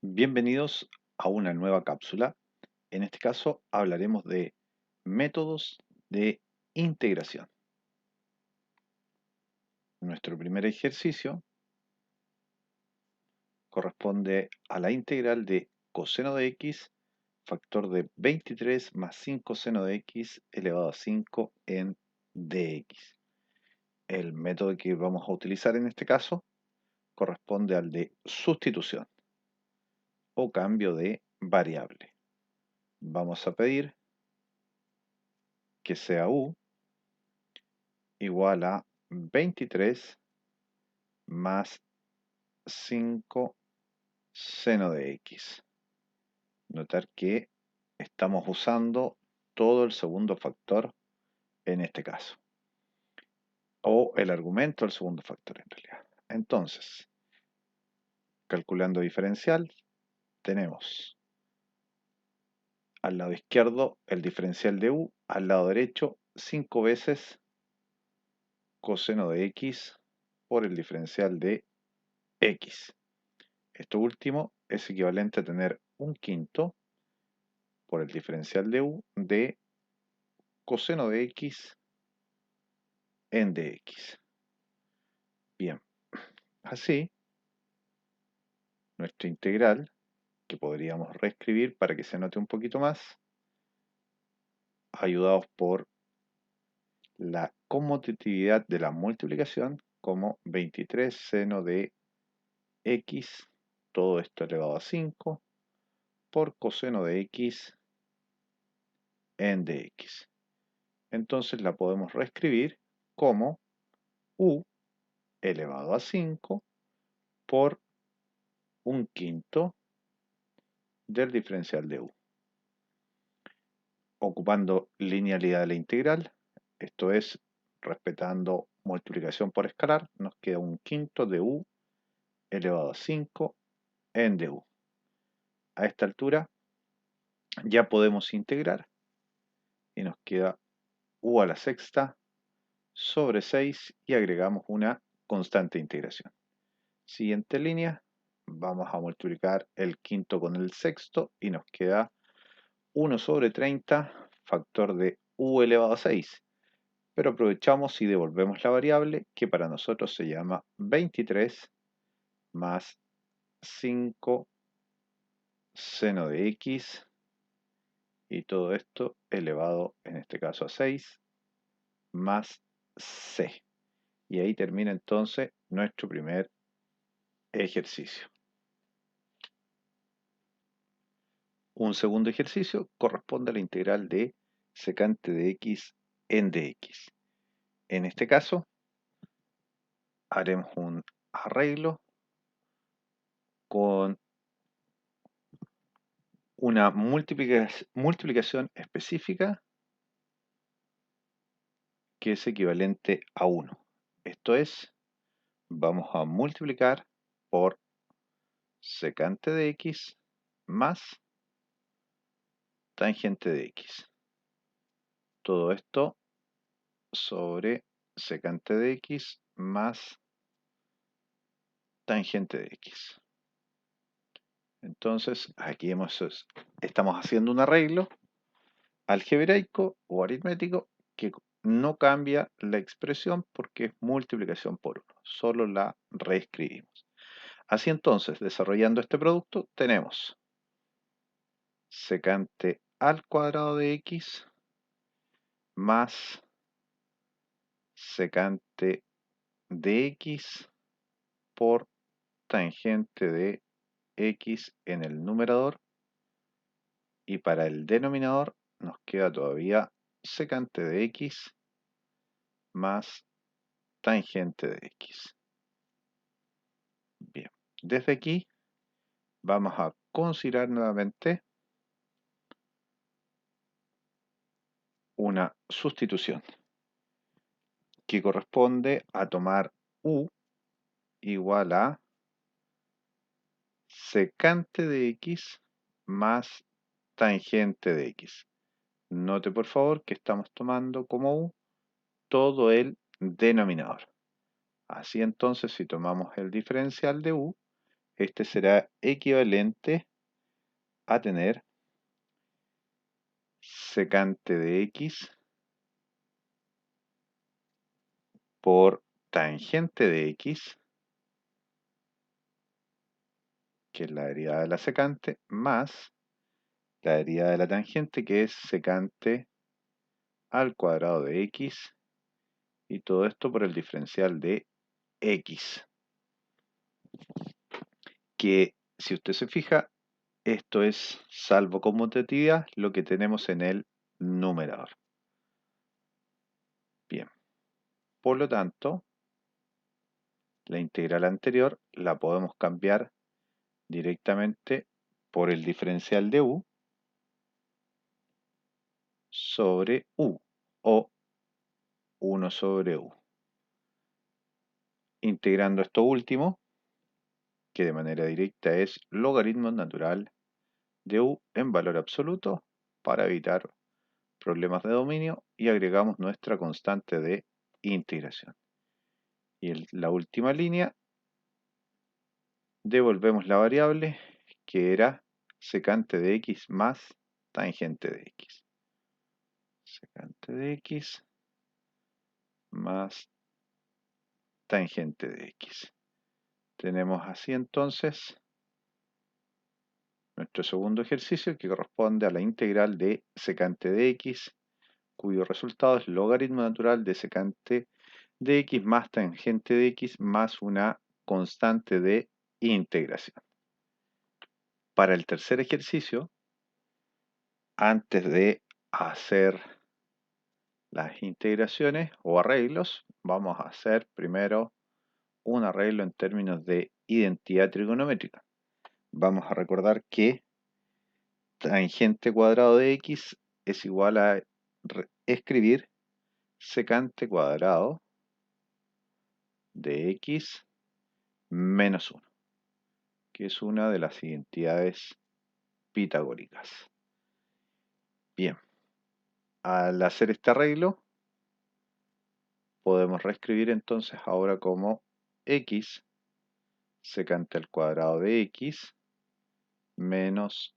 Bienvenidos a una nueva cápsula. En este caso hablaremos de métodos de integración. Nuestro primer ejercicio corresponde a la integral de coseno de x, factor de 23 más 5 seno de x elevado a 5 en dx. El método que vamos a utilizar en este caso corresponde al de sustitución o cambio de variable. Vamos a pedir que sea u igual a 23 más 5 seno de x. Notar que estamos usando todo el segundo factor en este caso, o el argumento del segundo factor en realidad. Entonces, calculando diferencial, tenemos al lado izquierdo el diferencial de u, al lado derecho 5 veces coseno de x por el diferencial de x. Esto último es equivalente a tener un quinto por el diferencial de u de coseno de x en dx. Bien, así nuestra integral, que podríamos reescribir para que se note un poquito más, ayudados por la conmutatividad de la multiplicación, como 23 seno de x, todo esto elevado a 5, por coseno de x en dx. Entonces la podemos reescribir como u elevado a 5 por un quinto del diferencial de u. Ocupando linealidad de la integral, esto es, respetando multiplicación por escalar, nos queda un quinto de u elevado a 5 en du. A esta altura ya podemos integrar y nos queda u a la sexta sobre 6 y agregamos una constante de integración. Siguiente línea, vamos a multiplicar el quinto con el sexto y nos queda 1 sobre 30, factor de u elevado a 6. Pero aprovechamos y devolvemos la variable que para nosotros se llama 23 más 5 seno de x y todo esto elevado en este caso a 6 más c. Y ahí termina entonces nuestro primer ejercicio. Un segundo ejercicio corresponde a la integral de secante de x en dx. En este caso haremos un arreglo con una multiplicación específica que es equivalente a 1. Esto es, vamos a multiplicar por secante de x más tangente de x. Todo esto sobre secante de x más tangente de x. Entonces, aquí estamos haciendo un arreglo algebraico o aritmético que no cambia la expresión porque es multiplicación por 1, solo la reescribimos. Así entonces, desarrollando este producto, tenemos secante al cuadrado de x más secante de x por tangente de x en el numerador, y para el denominador nos queda todavía secante de x más tangente de x. Bien, desde aquí vamos a considerar nuevamente una sustitución que corresponde a tomar u igual a secante de x más tangente de x. Note por favor que estamos tomando como u todo el denominador. Así entonces, si tomamos el diferencial de u, este será equivalente a tener secante de x por tangente de x, que es la derivada de la secante, más la derivada de la tangente, que es secante al cuadrado de x, y todo esto por el diferencial de x, que si usted se fija, esto es, salvo conmutatividad, lo que tenemos en el numerador. Bien, por lo tanto, la integral anterior la podemos cambiar directamente por el diferencial de u sobre u, o 1 sobre u. Integrando esto último, que de manera directa es logaritmo natural de u en valor absoluto, para evitar problemas de dominio, y agregamos nuestra constante de integración. Y en la última línea devolvemos la variable, que era secante de x más tangente de x. Secante de x más tangente de x. Tenemos así entonces nuestro segundo ejercicio, que corresponde a la integral de secante de x, cuyo resultado es logaritmo natural de secante de x más tangente de x más una constante de integración. Para el tercer ejercicio, antes de hacer las integraciones o arreglos, vamos a hacer primero un arreglo en términos de identidad trigonométrica. Vamos a recordar que tangente cuadrado de x es igual a escribir secante cuadrado de x menos 1, que es una de las identidades pitagóricas. Bien, al hacer este arreglo, podemos reescribir entonces ahora como x secante al cuadrado de x menos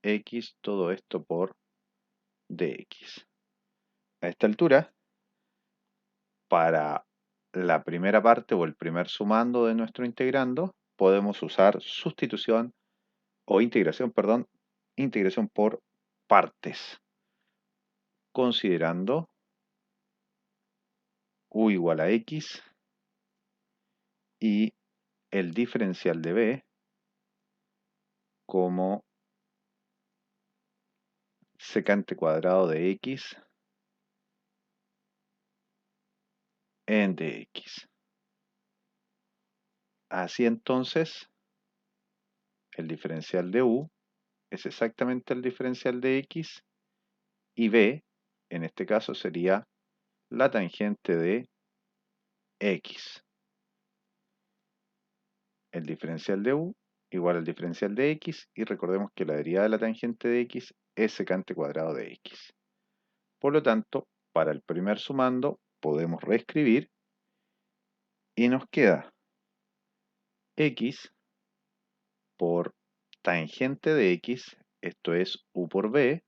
x, todo esto por dx. A esta altura, para la primera parte o el primer sumando de nuestro integrando, podemos usar sustitución o integración, perdón, integración por partes, considerando u igual a x y el diferencial de b como secante cuadrado de x en dx. Así entonces, el diferencial de u es exactamente el diferencial de x, y b, en este caso, sería la tangente de x. El diferencial de u igual al diferencial de x, y recordemos que la derivada de la tangente de x es secante cuadrado de x. Por lo tanto, para el primer sumando podemos reescribir y nos queda x por tangente de x, esto es u por b,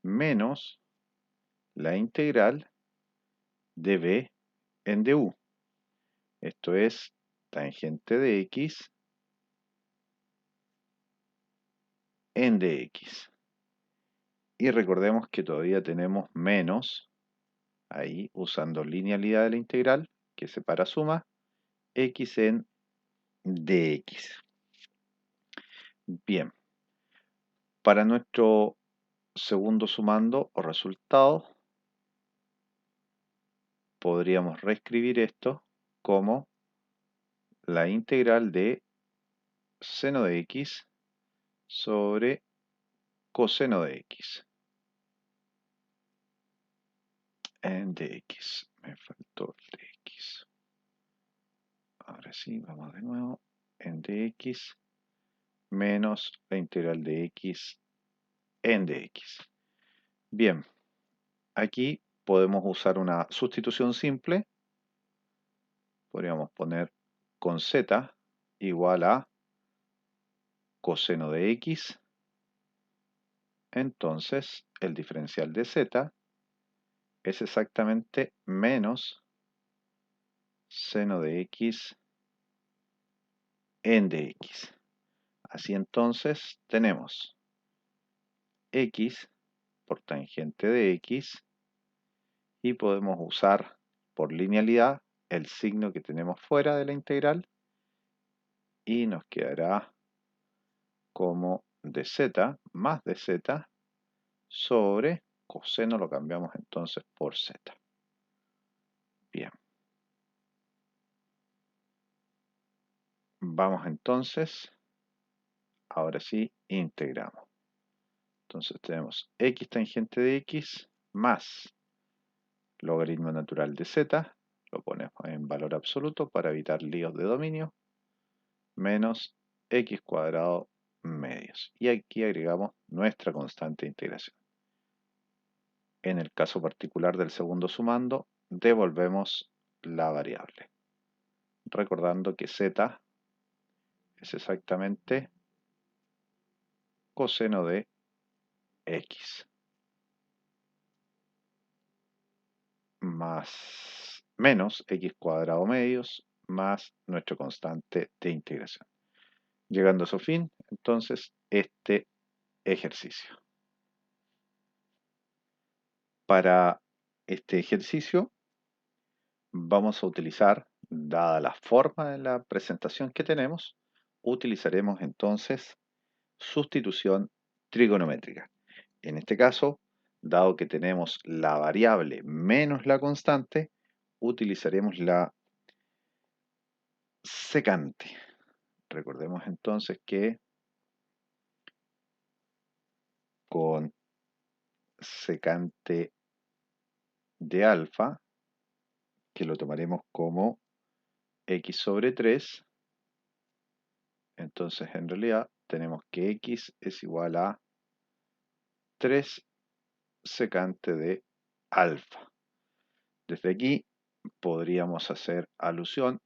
menos la integral de b en du. Esto es tangente de x en dx. Y recordemos que todavía tenemos menos, ahí usando linealidad de la integral, que separa suma, x en dx. Bien, para nuestro segundo sumando o resultado, podríamos reescribir esto como la integral de seno de x sobre coseno de x en dx. Me faltó el dx. Ahora sí, vamos de nuevo. En dx menos la integral de x en dx. Bien, aquí podemos usar una sustitución simple. Podríamos poner con z igual a coseno de x. Entonces, el diferencial de z es exactamente menos seno de x en de x. Así entonces tenemos x por tangente de x y podemos usar por linealidad el signo que tenemos fuera de la integral y nos quedará como dz más dz sobre coseno, lo cambiamos entonces por z. Bien. Vamos entonces, ahora sí, integramos. Entonces tenemos x tangente de x más logaritmo natural de z, lo ponemos en valor absoluto para evitar líos de dominio, menos x cuadrado medios. Y aquí agregamos nuestra constante de integración. En el caso particular del segundo sumando, devolvemos la variable. Recordando que z es exactamente coseno de x más menos x cuadrado medios más nuestra constante de integración. Llegando a su fin, entonces, este ejercicio. Para este ejercicio vamos a utilizar, dada la forma de la presentación que tenemos, utilizaremos entonces sustitución trigonométrica. En este caso, dado que tenemos la variable menos la constante, utilizaremos la secante. Recordemos entonces que con secante de alfa, que lo tomaremos como x sobre 3, entonces en realidad tenemos que x es igual a 3 secante de alfa. Desde aquí podríamos hacer alusión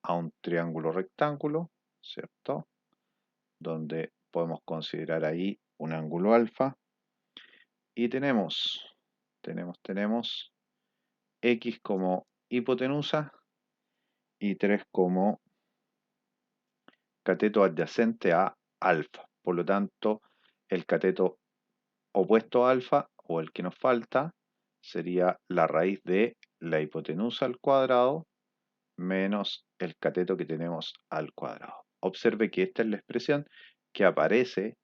a un triángulo rectángulo, ¿cierto? Donde podemos considerar ahí un ángulo alfa y tenemos x como hipotenusa y 3 como cateto adyacente a alfa. Por lo tanto, el cateto opuesto a alfa, o el que nos falta, sería la raíz de la hipotenusa al cuadrado menos el cateto que tenemos al cuadrado. Observe que esta es la expresión que aparece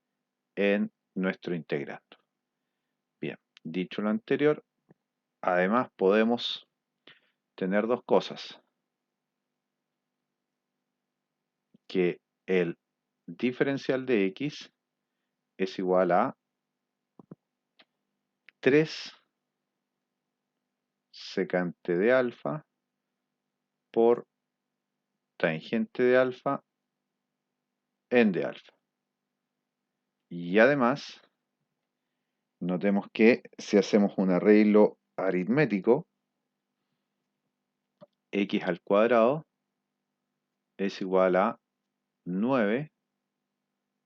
en nuestro integrando. Bien, dicho lo anterior, además podemos tener dos cosas. Que el diferencial de x es igual a 3 secante de alfa por tangente de alfa en de alfa. Y además, notemos que si hacemos un arreglo aritmético, x al cuadrado es igual a 9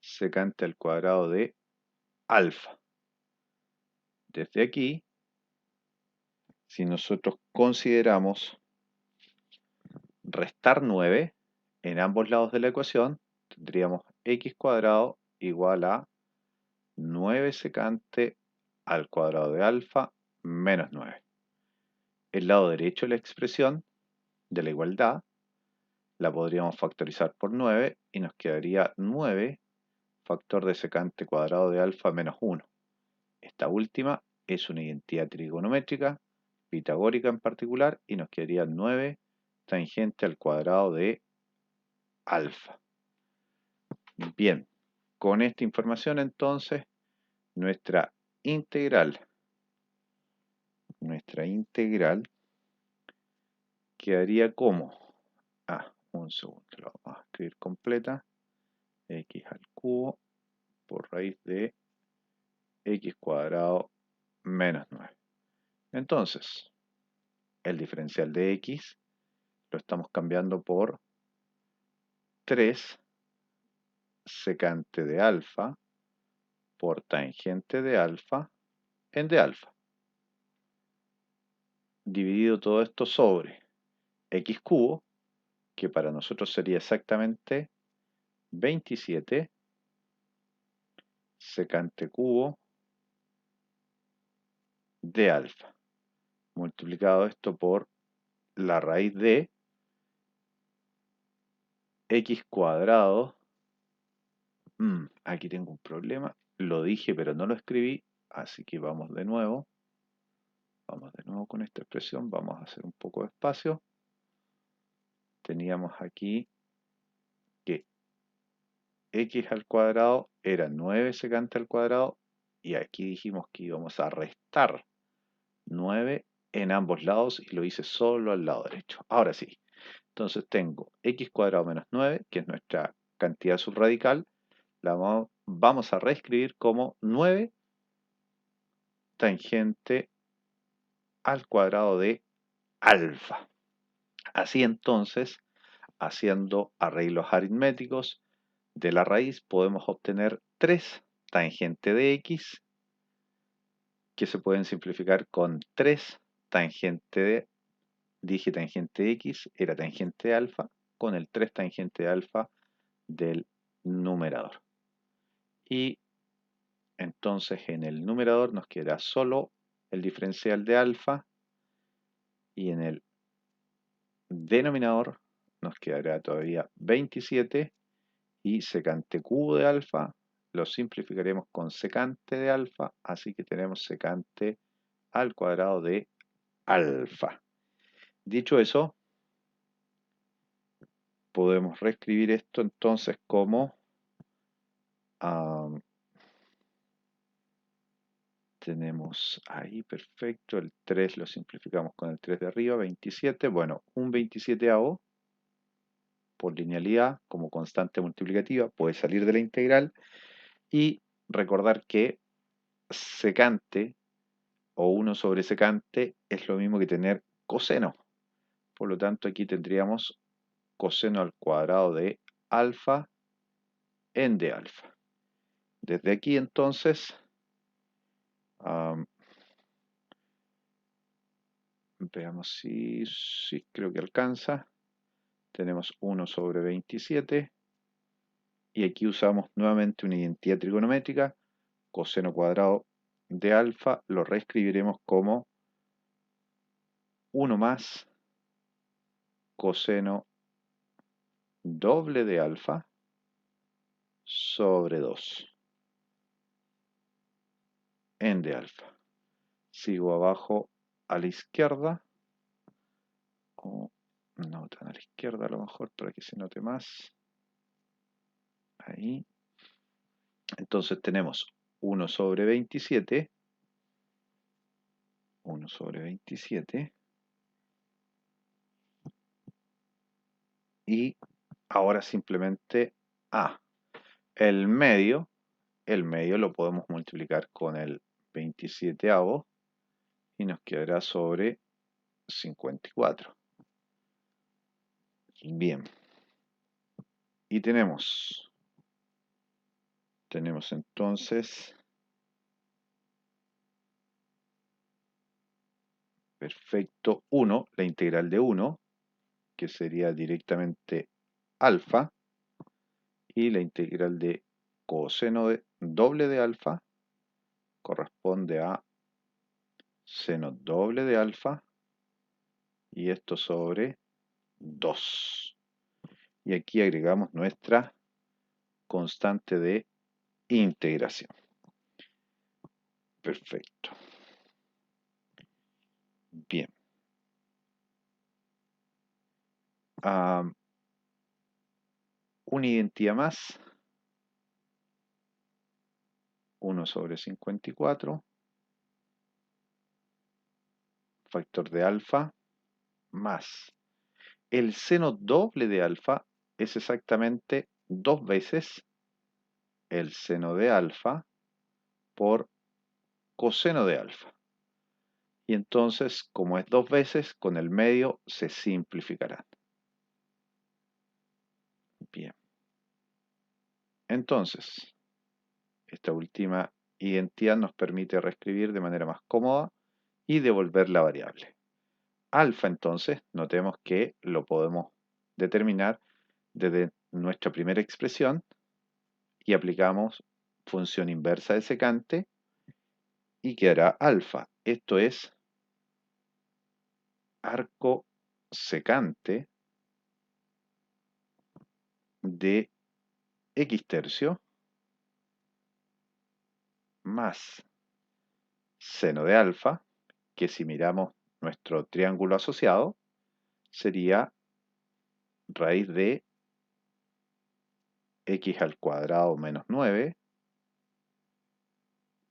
secante al cuadrado de alfa. Desde aquí, si nosotros consideramos restar 9 en ambos lados de la ecuación, tendríamos x cuadrado igual a 9 secante al cuadrado de alfa menos 9. El lado derecho de la expresión de la igualdad la podríamos factorizar por 9 y nos quedaría 9 factor de secante cuadrado de alfa menos 1. Esta última es una identidad trigonométrica, pitagórica en particular, y nos quedaría 9 tangente al cuadrado de alfa. Bien, con esta información entonces nuestra integral quedaría como, un segundo, lo vamos a escribir completa, x al cubo por raíz de x cuadrado menos 9. Entonces, el diferencial de x lo estamos cambiando por 3 secante de alfa por tangente de alfa en de alfa. Dividido todo esto sobre x cubo, que para nosotros sería exactamente 27 secante cubo de alfa. Multiplicado esto por la raíz de x cuadrado. Aquí tengo un problema. Lo dije, pero no lo escribí. Así que vamos de nuevo. Vamos de nuevo con esta expresión. Vamos a hacer un poco de espacio. Teníamos aquí que x al cuadrado era 9 secante al cuadrado. Y aquí dijimos que íbamos a restar 9 en ambos lados. Y lo hice solo al lado derecho. Ahora sí. Entonces tengo x cuadrado menos 9, que es nuestra cantidad subradical. La vamos a reescribir como 9 tangente al cuadrado de alfa. Así entonces, haciendo arreglos aritméticos de la raíz, podemos obtener 3 tangente de x, que se pueden simplificar con 3 tangente de, dije tangente de x, era tangente de alfa, con el 3 tangente de alfa del numerador. Y entonces en el numerador nos queda solo el diferencial de alfa, y en el denominador nos quedará todavía 27, y secante cubo de alfa lo simplificaremos con secante de alfa, así que tenemos secante al cuadrado de alfa. Dicho eso, podemos reescribir esto entonces como tenemos ahí, perfecto, el 3 lo simplificamos con el 3 de arriba, 27, bueno, un 27avo por linealidad como constante multiplicativa puede salir de la integral, y recordar que secante o 1 sobre secante es lo mismo que tener coseno. Por lo tanto, aquí tendríamos coseno al cuadrado de alfa en de alfa. Desde aquí entonces, veamos si creo que alcanza. Tenemos 1 sobre 27. Y aquí usamos nuevamente una identidad trigonométrica. Coseno cuadrado de alfa lo reescribiremos como 1 más coseno doble de alfa sobre 2 en de alfa. Sigo abajo a la izquierda, o no tan a la izquierda a lo mejor para que se note más. Ahí. Entonces tenemos 1 sobre 27. 1 sobre 27. Y ahora simplemente el medio lo podemos multiplicar con el 27avo y nos quedará sobre 54. Bien. Y tenemos entonces, perfecto, 1, la integral de 1, que sería directamente alfa, y la integral de coseno doble de alfa corresponde a seno doble de alfa, y esto sobre 2. Y aquí agregamos nuestra constante de integración. Perfecto. Bien. Una identidad más. 1 sobre 54. Factor de alfa más el seno doble de alfa es exactamente 2 veces el seno de alfa por coseno de alfa. Y entonces, como es 2 veces, con el medio se simplificarán. Bien. Entonces, esta última identidad nos permite reescribir de manera más cómoda y devolver la variable. Alfa, entonces, notemos que lo podemos determinar desde nuestra primera expresión y aplicamos función inversa de secante y quedará alfa. Esto es arco secante de x tercio más seno de alfa, que si miramos nuestro triángulo asociado, sería raíz de x al cuadrado menos 9,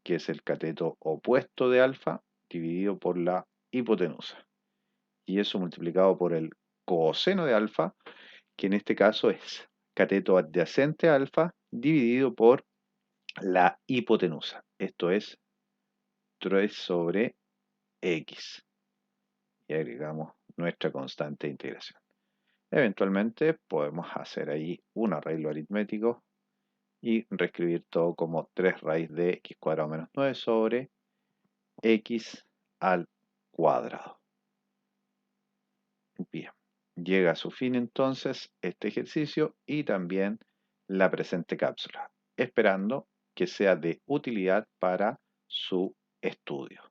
que es el cateto opuesto de alfa, dividido por la hipotenusa. Y eso multiplicado por el coseno de alfa, que en este caso es cateto adyacente a alfa, dividido por la hipotenusa. Esto es 3 sobre x. Y agregamos nuestra constante de integración. Eventualmente podemos hacer ahí un arreglo aritmético y reescribir todo como 3 raíz de x cuadrado menos 9 sobre x al cuadrado. Bien, llega a su fin entonces este ejercicio y también la presente cápsula, esperando que sea de utilidad para su estudio.